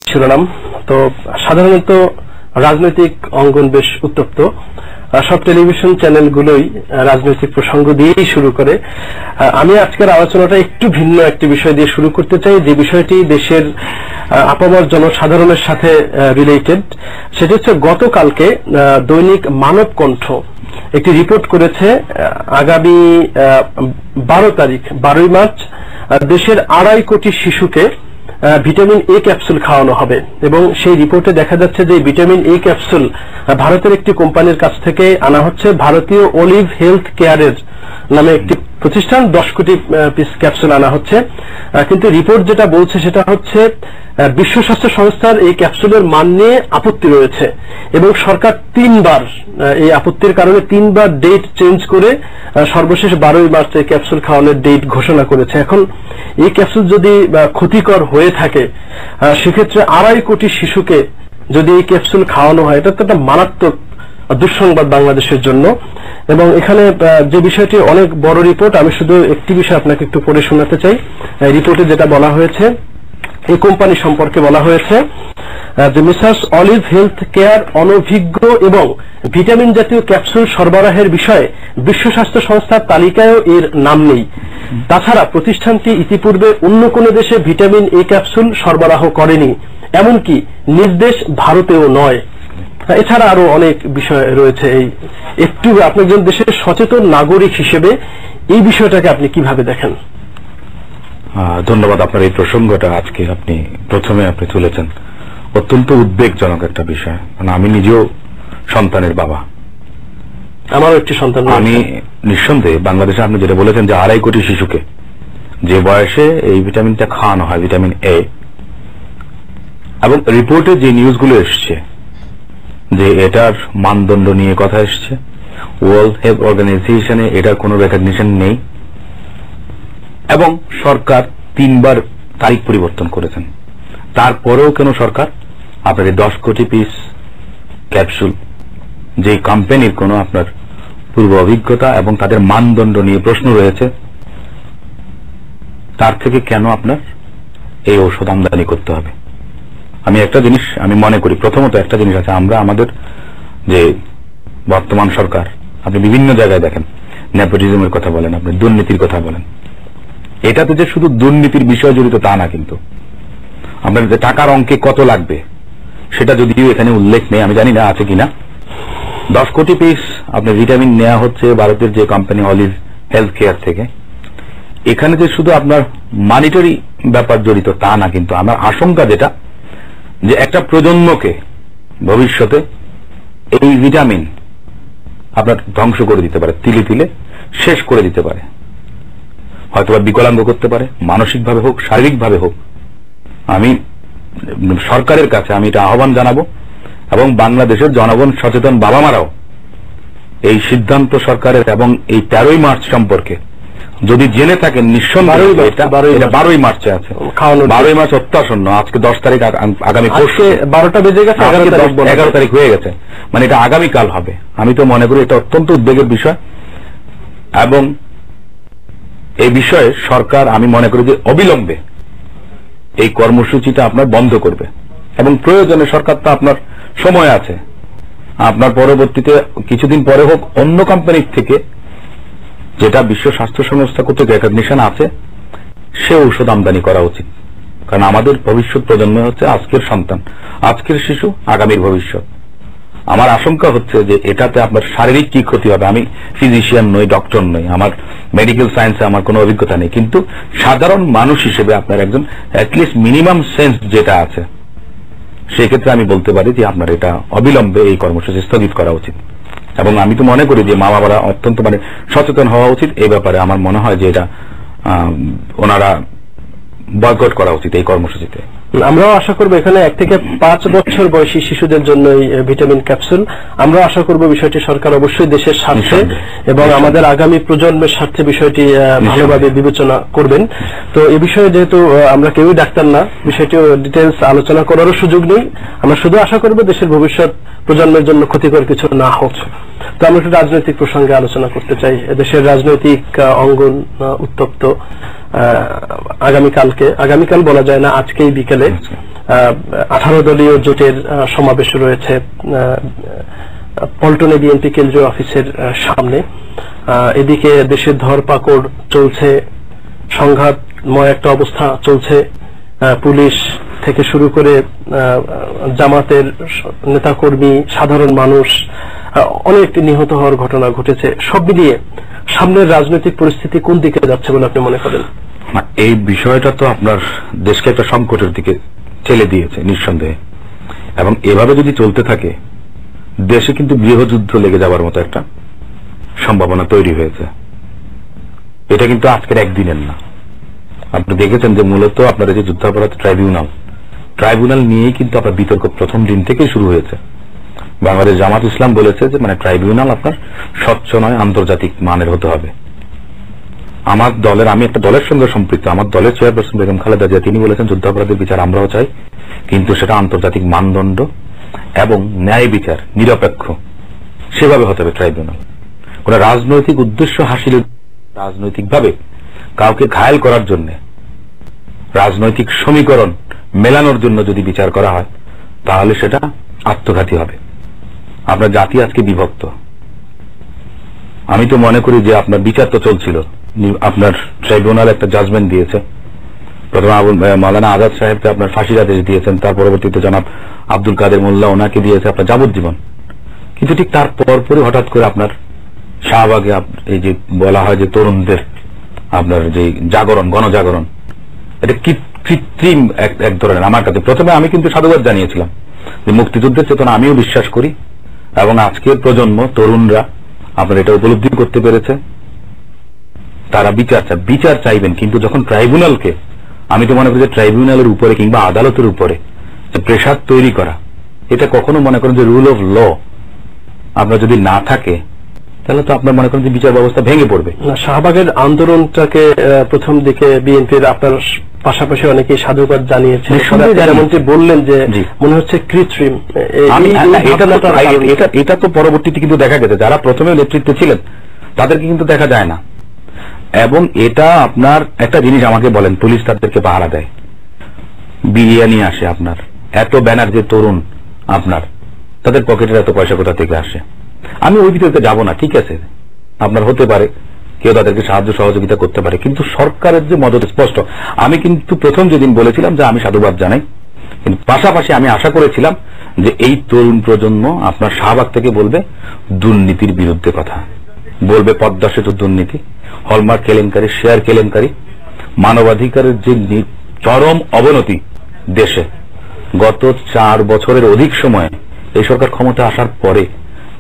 শিরোনাম। তো সাধারণত রাজনৈতিক অঙ্গন বেশ উত্তপ্ত, সব টেলিভিশন চ্যানেলগুলোই রাজনৈতিক প্রসঙ্গ দিয়েই শুরু করে। আমি আজকের আলোচনাটা একটু ভিন্ন একটি বিষয় দিয়ে শুরু করতে চাই, যে বিষয়টি দেশের আপামর জনসাধারণের সাথে রিলেটেড। সেটা হচ্ছে গতকালকে দৈনিক মানব কণ্ঠ একটি রিপোর্ট করেছে, আগামী 12 মার্চ দেশের 2.5 কোটি শিশুকে ভিটামিন এ ক্যাপসুল খাওয়ানো হবে। এবং সেই রিপোর্টে দেখা যাচ্ছে যে ভিটামিন এ ক্যাপসুল ভারতের একটি কোম্পানির কাছ থেকে আনা হচ্ছে। ভারতীয় অলিভ হেলথ কেয়ারের নামে একটি প্রতিষ্ঠান 10 কোটি পিস ক্যাপসুল আনা হচ্ছে। কিন্তু রিপোর্ট যেটা বলছে সেটা হচ্ছে বিশ্ব স্বাস্থ্য সংস্থার এই ক্যাপসুলের মান নিয়ে আপত্তি রয়েছে এবং সরকার 3বার এই আপত্তির কারণে 3বার ডেট চেঞ্জ করে সর্বশেষ 12 মার্চ এই ক্যাপসুল খাওয়ানোর ডেট ঘোষণা করেছে। এখন এই ক্যাপসুল যদি ক্ষতিকর হয়ে থাকে, সেক্ষেত্রে 2.5 কোটি শিশুকে যদি এই ক্যাপসুল খাওয়ানো হয়, এটা তো একটা মারাত্মক দুঃসংবাদ বাংলাদেশের জন্য। এবং এখানে যে বিষয়টি অনেক বড় রিপোর্ট, আমি শুধু একটি বিষয় আপনাকে একটু পড়ে শোনাতে চাই। রিপোর্টে যেটা বলা হয়েছে, এই কোম্পানি সম্পর্কে বলা হয়েছে যে মিসার্স অলিভ হেলথ কেয়ার অনভিজ্ঞ এবং ভিটামিন জাতীয় ক্যাপসুল সরবরাহের বিষয়ে বিশ্ব স্বাস্থ্য সংস্থার তালিকায়ও এর নাম নেই। তাছাড়া প্রতিষ্ঠানটি ইতিপূর্বে অন্য কোনো দেশে ভিটামিন এ ক্যাপসুল সরবরাহ করেনি, এমনকি নির্দেশ ভারতেও নয়। এছাড়া আরো অনেক বিষয় রয়েছে। এই একটু আপনি একজন দেশের সচেতন নাগরিক হিসেবে এই বিষয়টাকে আপনি কিভাবে দেখেন? ধন্যবাদ। আপনার এই প্রসঙ্গটা আজকে প্রথমে তুলেছেন, অত্যন্ত উদ্বেগজনক একটা বিষয়। মানে আমি নিজেও সন্তানের বাবা, আমারও একটি সন্তান। আমি নিঃসন্দেহে বাংলাদেশে আপনি যেটা বলেছেন যে 2.5 কোটি শিশুকে যে বয়সে এই ভিটামিনটা খাওয়ানো হয়, ভিটামিন এ, এবং রিপোর্টে যে নিউজগুলো এসছে যে এটার মানদণ্ড নিয়ে কথা এসছে, ওয়ার্ল্ড হেলথ অর্গানাইজেশনে এটার কোনো রেকগনিশন নেই এবং সরকার 3বার তারিখ পরিবর্তন করেছেন। তারপরেও কেন সরকার আপনার 10 কোটি পিস ক্যাপসুল, যে কোম্পানির কোনো আপনার পূর্ব অভিজ্ঞতা এবং তাদের মানদণ্ড নিয়ে প্রশ্ন রয়েছে, তার থেকে কেন আপনার এই ঔষধ আমদানি করতে হবে? আমি একটা জিনিস আমি মনে করি, প্রথমত একটা জিনিস আছে, আমরা আমাদের যে বর্তমান সরকার, আপনি বিভিন্ন জায়গায় দেখেন নেপোটিজমের কথা বলেন, আপনি দুর্নীতির কথা বলেন। এটাতে যে শুধু দুর্নীতির বিষয় জড়িত তা না, কিন্তু আপনার যে টাকার অঙ্কে কত লাগবে সেটা যদিও এখানে উল্লেখ নেই, আমি জানি না আছে কিনা। 10 কোটি পিস আপনার ভিটামিন নেওয়া হচ্ছে ভারতের যে কোম্পানি অলিভ হেলথ কেয়ার থেকে। এখানে যে শুধু আপনার মানিটারি ব্যাপার জড়িত তা না, কিন্তু আমার আশঙ্কা যেটা, যে একটা প্রজন্মকে ভবিষ্যতে এই ভিটামিন আপনার ধ্বংস করে দিতে পারে, তিলে তিলে শেষ করে দিতে পারে, হয়তোবা বিকলাঙ্গ করতে পারে, মানসিকভাবে হোক শারীরিকভাবে হোক। আমি সরকারের কাছে আমি এটা আহ্বান জানাবো এবং বাংলাদেশের জনগণ সচেতন বাবা মারাও এই সিদ্ধান্ত সরকারের এবং এই 13 মার্চ সম্পর্কে যদি জেনে থাকেন, নিঃসন্দেহে এটা 12 মার্চে আছে। 12 মার্চ অত্যাসন্ন, আজকে 10 তারিখ, আগামী 12টা বেজে গেছে, 11 তারিখ হয়ে গেছে, মানে এটা আগামীকাল হবে। আমি তো মনে করি এটা অত্যন্ত উদ্বেগের বিষয় এবং এই বিষয়ে সরকার আমি মনে করি যে অবিলম্বে এই কর্মসূচিটা আপনার বন্ধ করবে এবং প্রয়োজনে সরকার তো আপনার সময় আছে, আপনার পরবর্তীতে কিছুদিন পরে হোক অন্য কোম্পানির থেকে যেটা বিশ্ব স্বাস্থ্য সংস্থা কর্তৃক রেকগনিশন আছে সে ঔষধ আমদানি করা উচিত। কারণ আমাদের ভবিষ্যৎ প্রজন্ম হচ্ছে আজকের সন্তান, আজকের শিশু, আগামীর ভবিষ্যৎ। আমার আশঙ্কা হচ্ছে যে এটাতে আপনার শারীরিক কি ক্ষতি হবে। আমি ফিজিশিয়ান নই, ডক্টর নই, আমার মেডিকেল সায়েন্সে আমার কোনো অভিজ্ঞতা নেই, কিন্তু সাধারণ মানুষ হিসেবে আপনার একজন অ্যাটলিস্ট মিনিমাম সেন্স যেটা আছে, সেক্ষেত্রে আমি বলতে পারি যে আপনার এটা অবিলম্বে এই কর্মসূচি স্থগিত করা উচিত। এবং আমি তো মনে করি যে মা বাবারা অত্যন্ত সচেতন হওয়া উচিত এই ব্যাপারে। আমার মনে হয় যে এটা ওনারা বয়কট করা উচিত এই কর্মসূচিতে। আমরাও আশা করব এখানে 1 থেকে 5 বছর বয়সী শিশুদের জন্য এই ভিটামিন ক্যাপসুল, আমরা আশা করব বিষয়টি সরকার অবশ্যই দেশের স্বার্থে এবং আমাদের আগামী প্রজন্মের স্বার্থে বিষয়টি ভালোভাবে বিবেচনা করবেন। তো এই বিষয়ে যেহেতু আমরা কেউই ডাক্তার না, বিষয়টি ডিটেইলস আলোচনা করারও সুযোগ নেই। আমরা শুধু আশা করব দেশের ভবিষ্যৎ প্রজন্মের জন্য ক্ষতিকর কিছু না হোক। তো আমরা একটু রাজনৈতিক প্রসঙ্গে আলোচনা করতে চাই। দেশের রাজনৈতিক অঙ্গন উত্তপ্ত। আগামীকাল বলা যায় না, আজকেই বিকেলে 18 দলীয় জোটের সমাবেশ রয়েছে পল্টনে বিএনপি কেন্দ্রীয় অফিসের সামনে। এদিকে দেশের ধরপাকড় চলছে, সংঘাতময় একটা অবস্থা চলছে। পুলিশ থেকে শুরু করে জামাতের নেতাকর্মী, সাধারণ মানুষ, অনেক নিহত হওয়ার ঘটনা ঘটেছে। সব মিলিয়ে সামনের রাজনৈতিক পরিস্থিতি কোন দিকে যাচ্ছে বলে আপনি মনে করেন? এই বিষয়টা তো আপনার দেশকে একটা সংকটের দিকে ঠেলে দিয়েছে নিঃসন্দেহে, এবং এভাবে যদি চলতে থাকে দেশে কিন্তু গৃহযুদ্ধ লেগে যাওয়ার মতো একটা সম্ভাবনা তৈরি হয়েছে। এটা কিন্তু আজকের একদিনের না। আপনি দেখেছেন যে মূলত আপনার যে যুদ্ধাপরাধ ট্রাইব্যুনাল নিয়েই কিন্তু আপনার বিতর্ক প্রথম দিন থেকেই শুরু হয়েছে। বাংলাদেশ জামাত ইসলাম বলেছে যে ট্রাইব্যুনাল আপনার স্বচ্ছ নয়, আন্তর্জাতিক মানের হতে হবে। আমার দলের, আমি একটা দলের সঙ্গে সম্পৃক্ত, আমার দলের চেয়ারপারসন বেগম খালেদা জিয়া তিনি বলেছেন যুদ্ধাপরাধের বিচার আমরাও চাই, কিন্তু সেটা আন্তর্জাতিক মানদণ্ড এবং ন্যায় বিচার নিরপেক্ষ সেভাবে হতে হবে ট্রাইব্যুনাল। কোন রাজনৈতিক উদ্দেশ্য হাসিলের, রাজনৈতিকভাবে কাউকে ঘায়েল করার জন্য, রাজনৈতিক সমীকরণ মেলানোর জন্য যদি বিচার করা হয় তাহলে সেটা আত্মঘাতী হবে। আপনার জাতি আজকে বিভক্ত। আমি তো মনে করি যে আপনার বিচার তো চলছিল, আপনার ট্রাইব্যুনাল একটা জাজমেন্ট দিয়েছে। প্রথমে মাওলানা আজাদ সাহেবকে আপনার ফাঁসির আদেশ দিয়েছেন, তার পরবর্তীতে জনাব আব্দুল কাদের মোল্লা ওনাকে দিয়েছে আপনার যাবজ্জীবন। কিন্তু ঠিক তার পরপরই হঠাৎ করে আপনার শাহবাগে এই যে বলা হয় যে তরুণদের আপনার যে জাগরণ, গণজাগরণ, এটা কৃত্রিম এক ধরনের। আমার কাছে প্রথমে আমি কিন্তু সাধুবাদ জানিয়েছিলাম যে মুক্তিযুদ্ধের চেতনা আমিও বিশ্বাস করি, এবং আজকের প্রজন্ম তরুণরা আপনার এটা উপলব্ধি করতে পেরেছে। তারা বিচার চাইবেন, কিন্তু যখন ট্রাইব্যুনালকে, আমি তো মনে করি যে ট্রাইব্যুনালের উপরে কিংবা আদালতের উপরে যে প্রেসার তৈরি করা, এটা কখনো মনে করেন যে রুল অফ ল আপনার যদি না থাকে তাহলে তো আপনার মনে করেন যে বিচার ব্যবস্থা ভেঙে পড়বে। শাহবাগের আন্দোলনটাকে প্রথম দিকে বিএনপির আপনার পাশাপাশি অনেকেই সাধুবাদ জানিয়েছে, যেমনটি বললেন যে মনে হচ্ছে কৃত্রিম। এটা তো পরবর্তীতে কিন্তু দেখা গেছে যারা প্রথমে নেতৃত্বে ছিলেন তাদেরকে কিন্তু দেখা যায় না। এবং এটা আপনার একটা জিনিস আমাকে বলেন, পুলিশ তাদেরকে পাহারা দেয়, বিরিয়ানি আসে আপনার, এত ব্যানার যে তরুণ আপনার, তাদের পকেটের এত পয়সা কোথা থেকে আসে? আমি ওই ভিতরে যাব না, ঠিক আছে, আপনার হতে পারে কেউ তাদেরকে সাহায্য সহযোগিতা করতে পারে, কিন্তু সরকারের যে মদত স্পষ্ট। আমি কিন্তু প্রথম যেদিন বলেছিলাম যে আমি সাধুবাদ জানাই, কিন্তু পাশাপাশি আমি আশা করেছিলাম যে এই তরুণ প্রজন্ম আপনার শাহবাগ থেকে বলবে দুর্নীতির বিরুদ্ধে কথা, বলবে পদ্মা সেতু দুর্নীতি, হলমার্ক কেলেঙ্কারি, শেয়ার কেলেঙ্কারি, মানবাধিকারের যে চরম অবনতি দেশে গত 4 বছরের অধিক সময়ে এই সরকার ক্ষমতা আসার পরে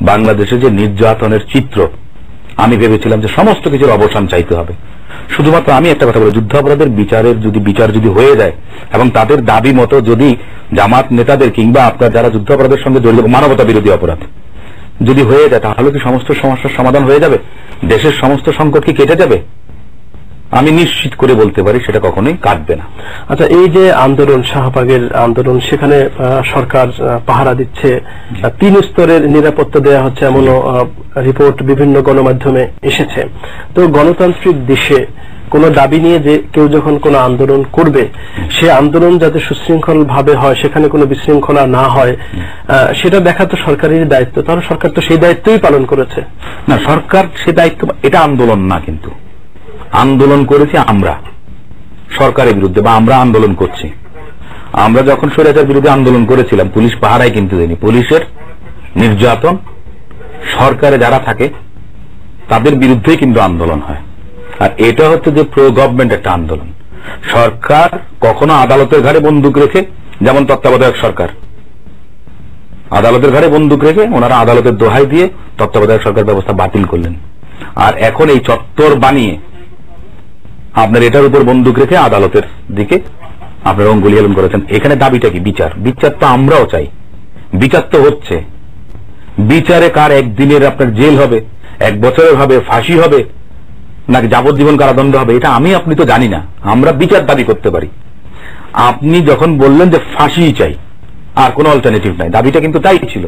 বাংলাদেশে যে নির্যাতনের চিত্র, আমি ভেবেছিলাম যে সমস্ত কিছুর অবসান চাইতে হবে। শুধুমাত্র আমি একটা কথা বলি, যুদ্ধাপরাধের বিচার যদি হয়ে যায় এবং তাদের দাবি মতো যদি জামাত নেতাদের কিংবা আপনার যারা যুদ্ধাপরাধের সঙ্গে জড়িত মানবতা বিরোধী অপরাধ যদি হয়ে যায়, তাহলে কি সমস্ত সমস্যার সমাধান হয়ে যাবে? দেশের সমস্ত সংকট কি কেটে যাবে? আমি নিশ্চিত করে বলতে পারি সেটা কখনোই কাটবে না। আচ্ছা, এই যে আন্দোলন, শাহবাগের আন্দোলন, সেখানে সরকার পাহারা দিচ্ছে, 3 স্তরের নিরাপত্তা দেওয়া হচ্ছে এমনও রিপোর্ট বিভিন্ন গণমাধ্যমে এসেছে। তো গণতান্ত্রিক দেশে কোন দাবি নিয়ে যে কেউ যখন কোন আন্দোলন করবে, সে আন্দোলন যাতে সুশৃঙ্খল ভাবে হয়, সেখানে কোনো বিশৃঙ্খলা না হয়, সেটা দেখা তো সরকারের দায়িত্ব। তাহলে সরকার তো সেই দায়িত্বই পালন করেছে না? সরকার সে দায়িত্ব, এটা আন্দোলন না, কিন্তু আন্দোলন করেছি আমরা সরকারের বিরুদ্ধে, বা আমরা আন্দোলন করছি। আমরা যখন স্বৈরাচার বিরুদ্ধে আন্দোলন করেছিলাম, পুলিশ পাহারায় কিন্তু দেয়নি। পুলিশের নির্যাতন, সরকারে যারা থাকে তাদের বিরুদ্ধেই কিন্তু আন্দোলন হয়। আর এটা হচ্ছে যে প্রো গভর্নমেন্ট একটা আন্দোলন। সরকার কখনো আদালতের ঘাড়ে বন্দুক রেখে, যেমন তত্ত্বাবধায়ক সরকার আদালতের ঘাড়ে বন্দুক রেখে ওনারা আদালতের দোহাই দিয়ে তত্ত্বাবধায়ক সরকার ব্যবস্থা বাতিল করলেন। আর এখন এই চত্বর বানিয়ে আপনার এটার উপর বন্দুক রেখে আদালতের দিকে আপনারা অঙ্গুলি হেলন করেছেন। এখানে দাবিটা কি? বিচার তো আমরাও চাই, বিচার তো হচ্ছে। বিচারে কার একদিনের আপনার জেল হবে, 1 বছরের হবে, ফাঁসি হবে, নাকি যাবজ্জীবন কারাদণ্ড হবে, এটা আমি আপনি তো জানি না। আমরা বিচার দাবি করতে পারি। আপনি যখন বললেন যে ফাঁসি চাই, আর কোনো অল্টারনেটিভ নাই, দাবিটা কিন্তু তাই ছিল।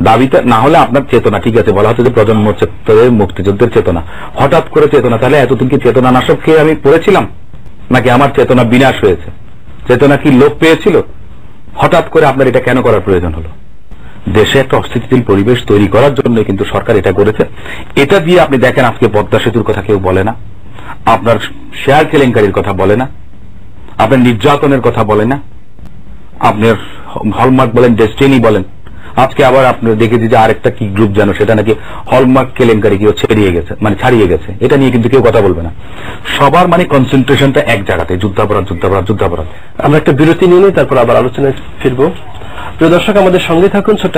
দাবিটা না হলে আপনার চেতনা, ঠিক আছে, বলা হচ্ছে যে প্রজন্ম মুক্তিযুদ্ধের চেতনা, হঠাৎ করে চেতনা, তাহলে এতদিন কি চেতনা নাশক খেয়ে আমি পড়েছিলাম, নাকি আমার চেতনা বিনাশ হয়েছে? চেতনা কি লোপ পেয়েছিল? হঠাৎ করে আপনার এটা কেন করার প্রয়োজন হলো? দেশে একটা অস্থিতিশীল পরিবেশ তৈরি করার জন্য কিন্তু সরকার এটা করেছে। এটা দিয়ে আপনি দেখেন আজকে পদ্মা সেতুর কথা কেউ বলে না, আপনার শেয়ার কেলেঙ্কারির কথা বলে না, আপনার নির্যাতনের কথা বলে না, আপনার হলমার্ক বলেন, ডেস্টিনি বলেন। আজকে আবার আপনার দেখেছি যে আরেকটা কি গ্রুপ যেন, সেটা নাকি হলমার্ক কেলেঙ্কারি কেউ ছাড়িয়ে গেছে। এটা নিয়ে কিন্তু কেউ কথা বলবে না। সবার কনসেন্ট্রেশনটা এক জায়গাতে, যুদ্ধাপরাধ যুদ্ধাপরাধ যুদ্ধাপরাধ। আমরা একটা বিরতি নিয়ে নিই, তারপর আবার আলোচনায় ফিরবো। প্রিয় দর্শক, আমাদের সঙ্গে থাকুন। ছোট্ট